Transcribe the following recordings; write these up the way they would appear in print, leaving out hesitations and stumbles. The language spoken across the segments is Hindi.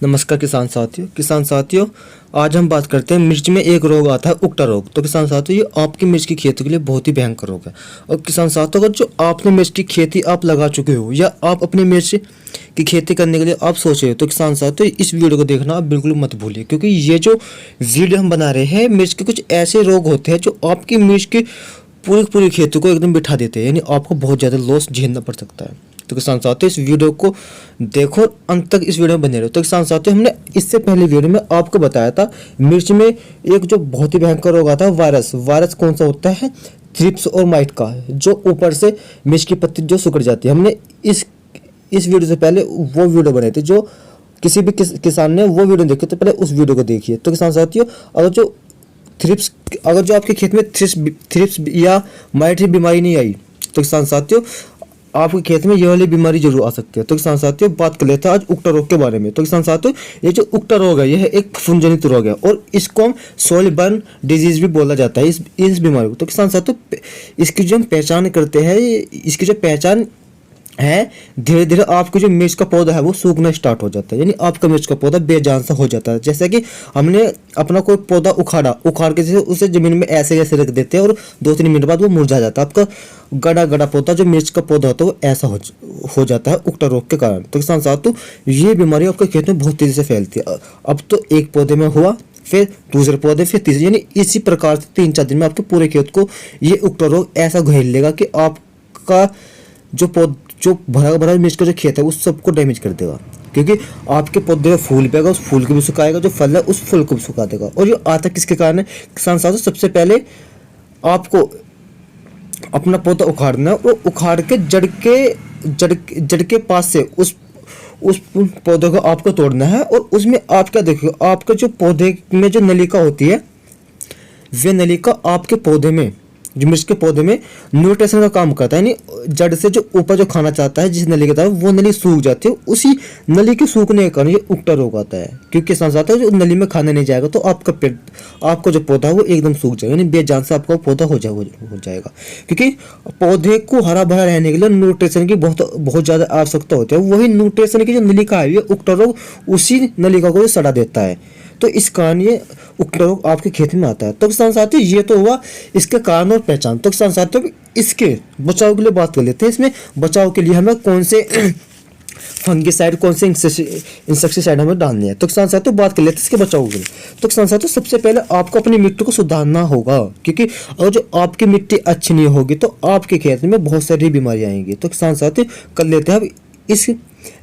नमस्कार किसान साथियों, आज हम बात करते हैं मिर्च में एक रोग आता है उकटा रोग। तो किसान साथियों, ये आपकी मिर्च की खेती के लिए बहुत ही भयंकर रोग है। और किसान साथियों, अगर जो आपने मिर्च की खेती आप लगा चुके हो या आप अपनी मिर्च की खेती करने के लिए आप सोच रहे हो, तो किसान साथियों इस वीडियो को देखना आप बिल्कुल मत भूलिए, क्योंकि ये जो वीडियो हम बना रहे हैं, मिर्च के कुछ ऐसे रोग होते हैं जो आपकी मिर्च की पूरी खेती को एकदम बिठा देते हैं, यानी आपको बहुत ज़्यादा लॉस झेलना पड़ सकता है। तो किसान साथियों, इस वीडियो को देखो, अंत तक इस वीडियो में बने रहो। तो किसान साथियों, हमने इससे पहले वीडियो में आपको बताया था मिर्च में एक जो बहुत ही भयंकर रोग आता है वायरस कौन सा होता है, थ्रिप्स और माइट का, जो ऊपर से मिर्च की पत्ती जो सिकुड़ जाती है। हमने इस वीडियो से पहले वो वीडियो बनाए थे, जो किसी भी किसान ने वो वीडियो देखे तो पहले उस वीडियो को देखिए। तो किसान साथियों, अगर जो आपके खेत में थ्रिप्स या माइट की बीमारी नहीं आई, तो किसान साथियों आपके खेत में ये वाली बीमारी जरूर आ सकती है। तो किसान साथियों, बात कर लेते हैं आज उकटा रोग के बारे में। तो किसान साथियों, ये जो उकटा रोग है, यह एक फफूंदजनित रोग है और इसको हम सॉइल बर्न डिजीज भी बोला जाता है इस बीमारी को। तो किसान साथियों, इसकी जो हम पहचान करते हैं, इसकी जो पहचान है, धीरे धीरे आपकी जो मिर्च का पौधा है वो सूखना स्टार्ट हो जाता है, यानी आपका मिर्च का पौधा बेजान सा हो जाता है। जैसे कि हमने अपना कोई पौधा उखाड़ के जैसे उसे जमीन में ऐसे रख देते हैं और 2-3 मिनट बाद वो मुरझा जाता है। आपका गड़ा पौधा जो मिर्च का पौधा होता है वो ऐसा हो जाता है उकटा रोग के कारण। तो किसान साथियों, ये बीमारी आपके खेत में बहुत तेजी से फैलती है। अब तो एक पौधे में हुआ, फिर दूसरे पौधे, फिर तीसरे, यानी इसी प्रकार से 3-4 दिन में आपके पूरे खेत को ये उकटा रोग ऐसा घेर लेगा कि आपका जो भरा मिर्च का जो खेत है उस सबको डैमेज कर देगा। क्योंकि आपके पौधे में फूल पे आएगा, उस फूल को भी सुखाएगा, जो फल है उस फल को भी सुखा देगा। और ये आता किसके कारण है किसान साथियों, सबसे पहले आपको अपना पौधा उखाड़ना है और उखाड़ के जड़ के पास से उस पौधे को आपको तोड़ना है। और उसमें आप क्या देखिए, आपके जो पौधे में जो नलिका होती है, वे नलिका आपके पौधे में, जो मिर्च के पौधे में न्यूट्रिशन का काम करता है, यानी जड़ से जो ऊपर जो खाना चाहता है, जिस नली के तरफ, वो नली सूख जाती है। उसी नली के सूखने के कारण ये उकटा रोग आता है। क्योंकि किसान साथियों, जो नली में खाना नहीं जाएगा तो आपका जो पौधा है वो एकदम सूख जाएगा, यानी बेजान से आपका पौधा हो जाएगा। क्योंकि पौधे को हरा भरा रहने के लिए न्यूट्रिशन की बहुत ज़्यादा आवश्यकता होती है। वही न्यूट्रिशन की जो नलिका है, ये उकटा रोग उसी नलिका को सड़ा देता है। तो इस कारण ये उकटा रोग आपके खेत में आता है। तो किसान साथियों, ये तो हुआ इसके कारण और पहचान। तो किसान साथियों, इसके बचाव के लिए बात कर लेते हैं। इसमें बचाव के लिए हमें कौन से फंगिसाइड, कौन से इंसेक्टिसाइड हमें डालने हैं। तो किसान साथियों, बात कर लेते हैं इसके बचाव के लिए। तो किसान साथियों, सबसे पहले आपको अपनी मिट्टी को सुधारना होगा, क्योंकि अगर जो आपकी मिट्टी अच्छी नहीं होगी तो आपके खेत में बहुत सारी बीमारियां आएंगी। तो किसान साथियों, कर लेते हैं अब इस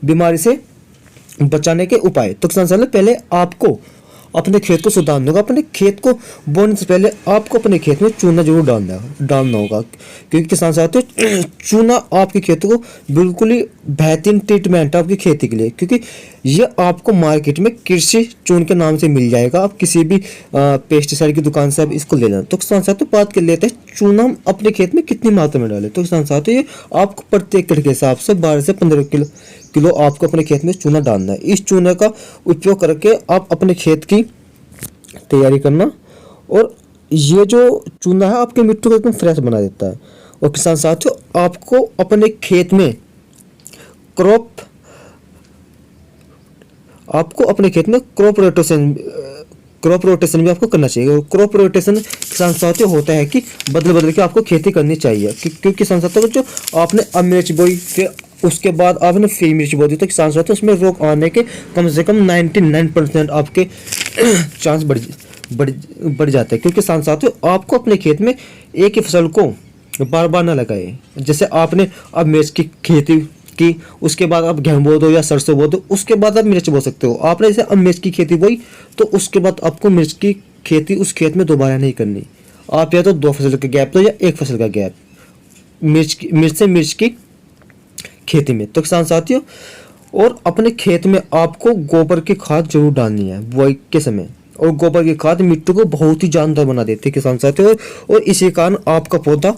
बीमारी से बचाने के उपाय। तो किसान साथियों, पहले आपको अपने खेत को सुधारना होगा। अपने खेत को बोने से पहले आपको अपने खेत में चूना जरूर डालना होगा, क्योंकि किसान साथियों, चूना आपके खेत को बिल्कुल ही बेहतरीन ट्रीटमेंट है आपकी खेती के लिए। क्योंकि ये आपको मार्केट में कृषि चून के नाम से मिल जाएगा, आप किसी भी पेस्टिसाइड की दुकान से आप इसको ले लेना। तो किसान साथियों, बात कर लेते हैं चूना हम अपने खेत में कितनी मात्रा में डालें। तो किसान साथियों, ये आपको प्रति एकड़ के हिसाब से 12 से 15 किलो आपको अपने खेत में चूना डालना है। इस चूने का उपयोग करके आप अपने खेत की तैयारी करना, और ये जो चूना है आपके मिट्टी को एकदम फ्रेश बना देता है। और किसान साथियों, आपको अपने खेत में क्रॉप रोटेशन भी आपको करना चाहिए। क्रॉप रोटेशन किसान साथियों होता है कि बदल के आपको खेती करनी चाहिए। क्योंकि किसान साथियों, जो आपने अब मिर्च बोई, फिर उसके बाद आपने फिर मिर्च बो दी, तो किसान साथियों उसमें रोग आने के कम से कम 99% आपके चांस बढ़ जाते हैं। क्योंकि किसान साथियों, आपको अपने खेत में एक ही फसल को बार बार ना लगाए। जैसे आपने अब मिर्च की खेती की, उसके बाद आप गेहूं बो दो या सरसों बो दो, उसके बाद आप मिर्च बो सकते हो। आपने जैसे अब मिर्च की खेती बोई, तो उसके बाद आपको मिर्च की खेती उस खेत में दोबारा नहीं करनी। आप या तो 2 फसल का गैप दो या 1 फसल का गैप मिर्च की खेती में। तो किसान साथियों, और अपने खेत में आपको गोबर की खाद जरूर डालनी है बुआई के समय। और गोबर की खाद मिट्टी को बहुत ही जानदार बना देती है किसान साथियों, और इसी कारण आपका पौधा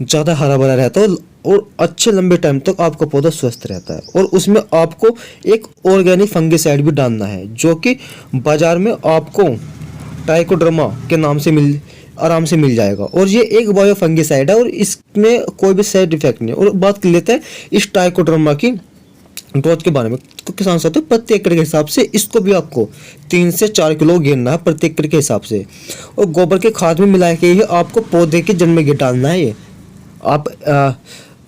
ज़्यादा हरा भरा रहता है और अच्छे लंबे टाइम तक आपका पौधा स्वस्थ रहता है। और उसमें आपको एक ऑर्गेनिक फंगिसाइड भी डालना है, जो कि बाजार में आपको ट्राइकोडर्मा के नाम से आराम से मिल जाएगा। और ये एक बायो फंगिसाइड है और इसमें कोई भी साइड इफेक्ट नहीं है। और बात कर लेते हैं इस ट्राइकोडर्मा की ग्रोथ के बारे में। तो किसान साथियों प्रति एकड़ के हिसाब से इसको भी आपको 3 से 4 किलो घेरना है प्रति एकड़ के हिसाब से, और गोबर के खाद में मिला के ही आपको पौधे की जड़ में डालना है। ये आप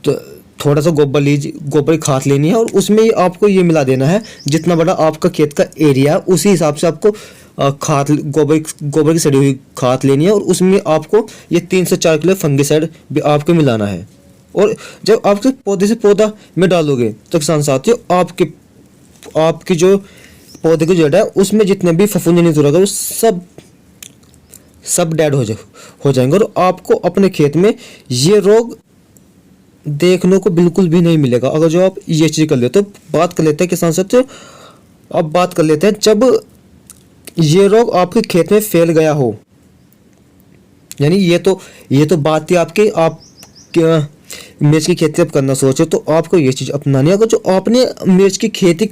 तो थोड़ा सा गोबर लीजिए, गोबर की खाद लेनी है और उसमें ही आपको ये मिला देना है। जितना बड़ा आपका खेत का एरिया है उसी हिसाब से आपको खाद गोबर की सड़ी हुई खाद लेनी है और उसमें आपको ये 3 से 4 किलो फंगिसाइड भी आपको मिलाना है। और जब आपके पौधे से पौधा में डालोगे तो किसान साथियों आपकी जो पौधे की जड़ है उसमें जितने भी फफूंदी रहेगा वो सब डेड हो जाएंगे और आपको अपने खेत में ये रोग देखने को बिल्कुल भी नहीं मिलेगा अगर जो आप ये चीज़ कर लेते हो। बात कर लेते हैं किसान साथियों, अब बात कर लेते हैं जब ये रोग आपके खेत में फैल गया हो, यानी ये तो बात थी आपके आप मिर्च की खेती अब करना सोचे तो आपको ये चीज़ अपनानी है। अगर जो आपने मिर्च की खेती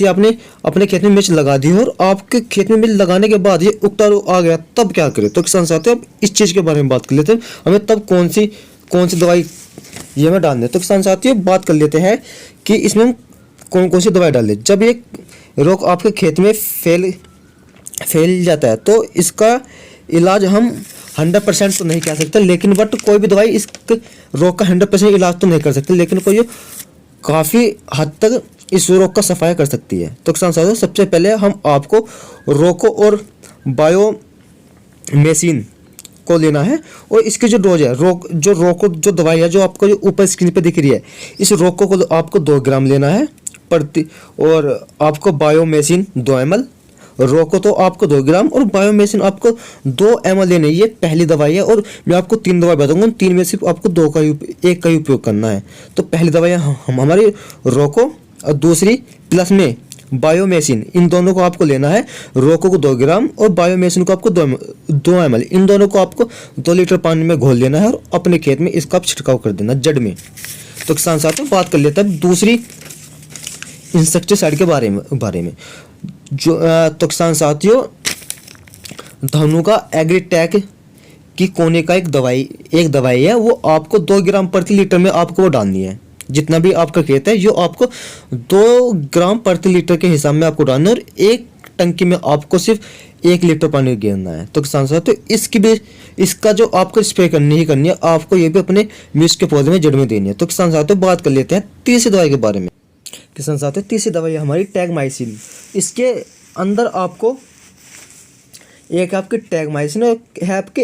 आपने अपने खेत में मिर्च लगा दी और आपके खेत में मिर्च लगाने के बाद ये उगता रोग आ गया, तब क्या करें। तो किसान साथियों अब इस चीज़ के बारे में बात कर लेते हैं, हमें तब कौन सी दवाई ये में डालनी है। तो किसान साथियों बात कर लेते हैं कि इसमें हम कौन सी दवाई डाल दें। जब ये रोग आपके खेत में फैल जाता है तो इसका इलाज हम 100% तो नहीं कह सकते, लेकिन बट कोई भी दवाई इस रोग का 100% इलाज तो नहीं कर सकते, लेकिन कोई काफ़ी हद तक इस रोग का सफाया कर सकती है। तो किसान साथियों सबसे पहले हम आपको रोको और बायोमेसिन को लेना है और इसकी जो डोज है रोको जो दवाई है जो आपको जो ऊपर स्क्रीन पे दिख रही है, इस रोको को आपको 2 ग्राम लेना है प्रति, और आपको बायोमेसिन 2 ml, रोको तो आपको 2 ग्राम और बायोमेसिन आपको 2 ml लेने। ये पहली दवाई है और मैं आपको 3 दवाई बताऊंगा, 3 में सिर्फ आपको 1 का ही उपयोग करना है। तो पहली दवाई हमारी रोको और दूसरी प्लस में बायोमेसिन, इन दोनों को आपको लेना है। रोको को 2 ग्राम और बायोमेसिन को आपको 2 ml, इन दोनों को आपको 2 लीटर पानी में घोल लेना है और अपने खेत में इसका आप छिड़काव कर देना जड़ में। तो किसान साथियों बात कर लेते हैं दूसरी इंसेक्टिसाइड के बारे में जो तो किसान साथियों धनुका एग्रीटेक की कोने का एक दवाई है, वो आपको 2 ग्राम प्रति लीटर में आपको वो डालनी है। जितना भी आपका खेत है यो आपको 2 ग्राम प्रति लीटर के हिसाब में आपको डालना है और एक टंकी में आपको सिर्फ 1 लीटर पानी गिरना है। तो किसान साथियों इसका जो आपको स्प्रे करनी है, आपको ये भी अपने मिर्च के पौधे में जड़ में देनी है। तो किसान साथियों बात कर लेते हैं तीसरी दवाई के बारे में। किसान साथियों तीसरी दवाई है हमारी टैगमाइसिन। इसके अंदर आपको एक आपकी टैगमाइसिन और है आपके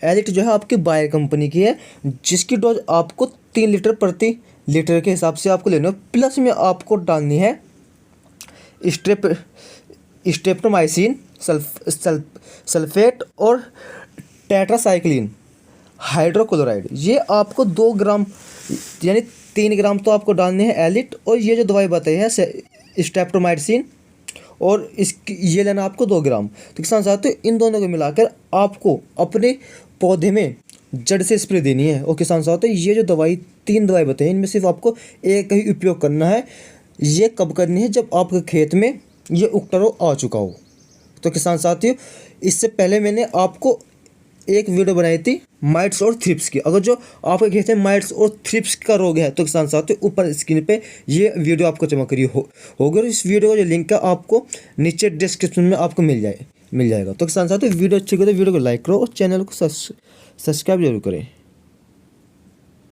एलिट जो है आपकी बायर कंपनी की है, जिसकी डोज आपको 3 लीटर प्रति लीटर के हिसाब से आपको लेना है। प्लस में आपको डालनी है स्ट्रेप्टोमाइसिन सल्फेट और टेट्रासाइक्लिन हाइड्रोक्लोराइड। ये आपको 2 ग्राम यानी 3 ग्राम तो आपको डालने हैं एलिट, और ये जो दवाई बताई है स्ट्रेप्टोमाइसिन और ये लेना आपको 2 ग्राम। तो किसान साथियों इन दोनों को मिलाकर आपको अपने पौधे में जड़ से स्प्रे देनी है। और किसान साथियों ये जो 3 दवाई बताई इनमें सिर्फ आपको एक का ही उपयोग करना है। ये कब करनी है, जब आपके खेत में ये उगता रोग आ चुका हो। तो किसान साथियों इससे पहले मैंने आपको एक वीडियो बनाई थी माइट्स और थ्रिप्स की। अगर जो आपके खेत में माइट्स और थ्रिप्स का रोग है तो किसान साथियों ऊपर स्क्रीन पे ये वीडियो आपको चमक रही होगी और इस वीडियो का जो लिंक है आपको नीचे डिस्क्रिप्शन में आपको मिल जाएगा। तो किसान साथियों वीडियो अच्छी लगे तो वीडियो को लाइक करो और चैनल को सब्सक्राइब जरूर करें।